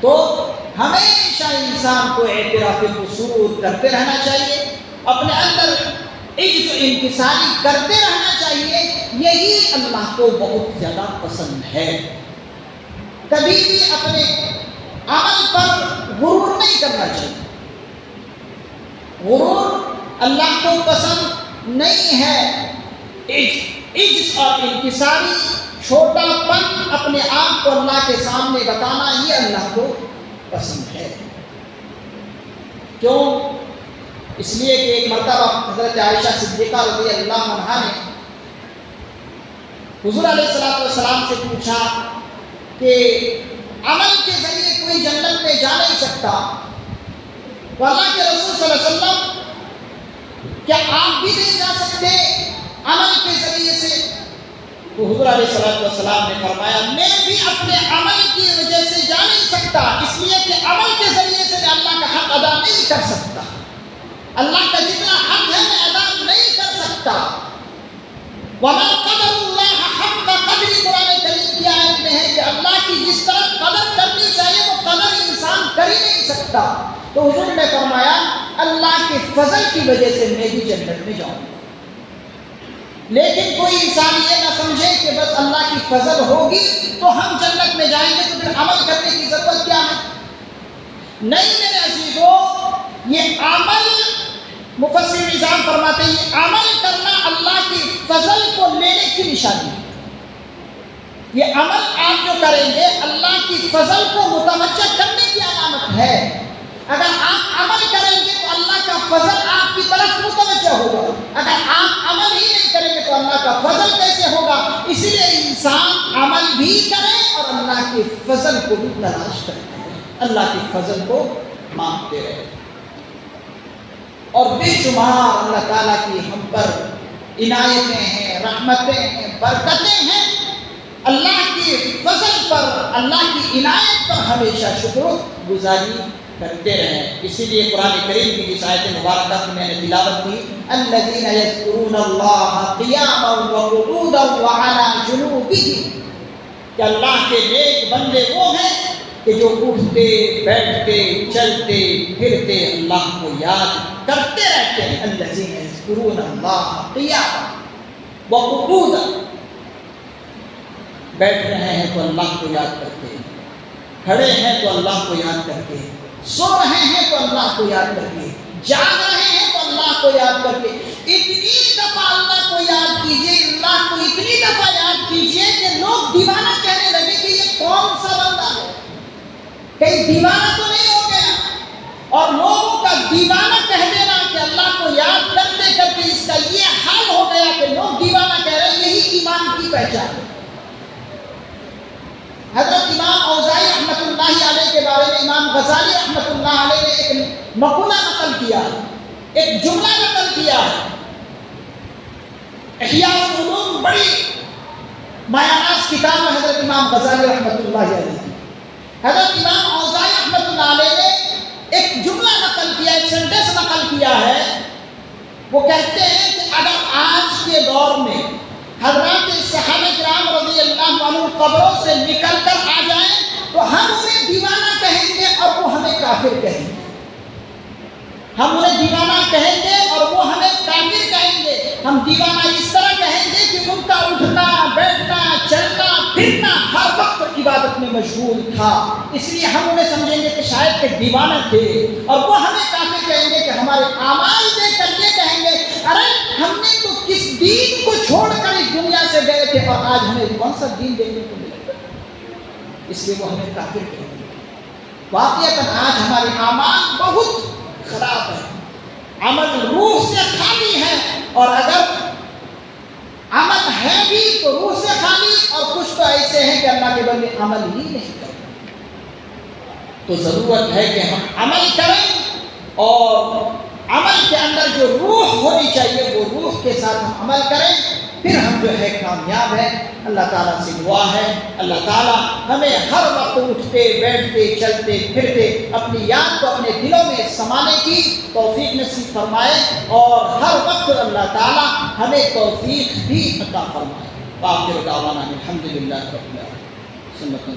تو ہمیشہ انسان کو اعتراف قصور کرتے رہنا چاہیے، اپنے اندر عجز و انکساری کرتے رہنا چاہیے، یہی اللہ کو بہت زیادہ پسند ہے۔ کبھی بھی اپنے عمل پر غرور نہیں کرنا چاہیے، غرور اللہ کو پسند نہیں ہے۔ عجز اور انکساری، چھوٹا پن، اپنے آپ کو اللہ کے سامنے بتانا، یہ اللہ کو پسند ہے۔ کیوں؟ اس لیے کہ ایک مرتبہ حضرت عائشہ صدیقہ رضی اللہ عنہا نے حضور علیہ السلام سے پوچھا کہ عمل کے ذریعے کوئی جنت میں جا نہیں سکتا، تو اللہ کے رسول صلی اللہ علیہ وسلم کیا آپ بھی نہیں جا سکتے عمل کے ذریعے سے؟ تو حضور علیہ السلام نے فرمایا میں بھی اپنے عمل کی وجہ سے جا نہیں سکتا، اس لیے کہ عمل کے ذریعے سے میں اللہ کا حق ادا نہیں کر سکتا، اللہ کا جتنا حق ہے میں ادا نہیں کر سکتا۔ وَمَا قَدَرُ اللَّهَ حَقَّ قَدْرِهِ، قرآن کریم کی آیت میں ہے کہ اللہ کی جس طرح قدر کرنی چاہیے وہ قدر انسان کر ہی نہیں سکتا۔ تو حضور نے فرمایا اللہ کے فضل کی وجہ سے میں بھی جنت میں جاؤں گا۔ لیکن کوئی انسان یہ نہ سمجھے کہ بس اللہ کی فضل ہوگی تو ہم جنت میں جائیں گے، تو پھر عمل کرنے کی ضرورت کیا ہے؟ نہیں میرے عزیزو، یہ عمل، مفسر نظام فرماتے ہیں یہ عمل کرنا اللہ کی فضل کو لینے کی نشانی ہے۔ یہ عمل آپ جو کریں گے اللہ کی فضل کو متوجہ کرنے کی علامت ہے۔ اگر آپ عمل کریں گے تو اللہ کا فضل آپ کی طرف متوجہ ہوگا، اگر آپ عمل ہی نہیں کریں گے تو اللہ کا فضل کیسے ہوگا؟ اسی لیے انسان عمل بھی کرے اور اللہ کے فضل کو بھی تلاش کرتے رہے، اللہ کے فضل کو مانگتے رہے۔ اور بے شمار اللہ تعالیٰ کی ہم پر عنایتیں ہیں، رحمتیں ہیں، برکتیں ہیں۔ اللہ کی فضل پر، اللہ کی عنایت پر ہمیشہ شکر گزاری کرتے رہیں۔ اسی لیے قرآن کریم کی جس آیت مبارکہ کی میں نے تلاوت کی، الذین یذکرون اللہ قیاما وقعودا وعلی جنوبہم، کہ اللہ کے نیک بندے وہ ہیں کہ جو اٹھتے بیٹھتے چلتے پھرتے اللہ کو یاد کرتے رہتے ہیں۔ الذین یذکرون اللہ قیاما وقعودا، بیٹھ رہے ہیں تو اللہ کو یاد کرتے ہیں، کھڑے ہیں تو اللہ کو یاد کرتے ہیں، سو رہے ہیں تو اللہ کو یاد کرتے، جاگ رہے ہیں تو اللہ کو یاد کرتے۔ اتنی دفعہ اللہ کو یاد کیجئے، اللہ کو اتنی دفعہ یاد کیجئے کہ لوگ دیوانہ کہنے لگے کہ یہ کون سا بندہ ہے، کہیں دیوانہ تو نہیں ہو گیا؟ اور لوگوں کا دیوانہ کہہ دینا کہ اللہ کو یاد کرتے کرتے اس کا یہ حال ہو گیا کہ لوگ دیوانہ کہہ رہے ہیں، یہی ایمان کی پہچان ہے۔ حضرت امام اوزاعی رحمۃ اللہ علیہ کے بارے میں امام غزالی رحمۃ اللہ علیہ نے ایک مقولہ نقل کیا ہے، ایک جملہ نقل کیا ہے۔ احیاء العلوم بڑی مایاناز کتاب ہے حضرت امام غزالی رحمۃ اللہ علیہ کی۔ حضرت امام اوزاعی رحمۃ اللہ علیہ نے ایک جملہ نقل کیا، ایک سینٹنس نقل کیا ہے۔ وہ کہتے ہیں کہ اگر آج کے دور میں حضرات صحابہ کرام رضی اللہ عنہ قبروں سے نکل کر آ جائیں تو ہم انہیں دیوانہ کہیں گے اور وہ ہمیں کافر کہیں گے، ہم انہیں دیوانہ کہیں گے اور وہ ہمیں کافر کہیں گے۔ ہم دیوانہ اس طرح کہیں گے کہ ان کا اٹھنا بیٹھنا چلنا پھرنا ہر وقت عبادت میں مشغول تھا، اس لیے ہم انہیں سمجھیں گے کہ شاید کہ دیوانہ تھے، اور وہ ہمیں کافر کہیں گے کہ ہمارے اعمال دیکھ کر یہ کہیں گے ارے ہم نے تو کس دین کو چھوڑ کر اس دنیا سے گئے تھے اور آج ہمیں کون سا دین دیکھنے کو ملے، اس لیے وہ ہمیں کافر کہیں گے۔ واقعتاً آج ہمارے اعمال بہت خراب ہے، عمل روح سے خالی ہے، اور اگر عمل ہے بھی تو روح سے خالی، اور کچھ تو ایسے ہیں کہ اللہ کے بندے عمل ہی نہیں کرتے۔ تو ضرورت ہے کہ ہم عمل کریں، اور عمل کے اندر جو روح ہونی چاہیے وہ روح کے ساتھ ہم عمل کریں، پھر ہم جو ہے کامیاب ہیں۔ اللہ تعالیٰ سے دعا ہے اللہ تعالیٰ ہمیں ہر وقت اٹھتے بیٹھتے چلتے پھرتے اپنی یاد کو اپنے دلوں میں سمانے کی توفیق نصیب فرمائے، اور ہر وقت اللہ تعالیٰ ہمیں توفیق بھی عطا فرمائے۔ وآخر دعوانا الحمدللہ رب العالمین۔ سنت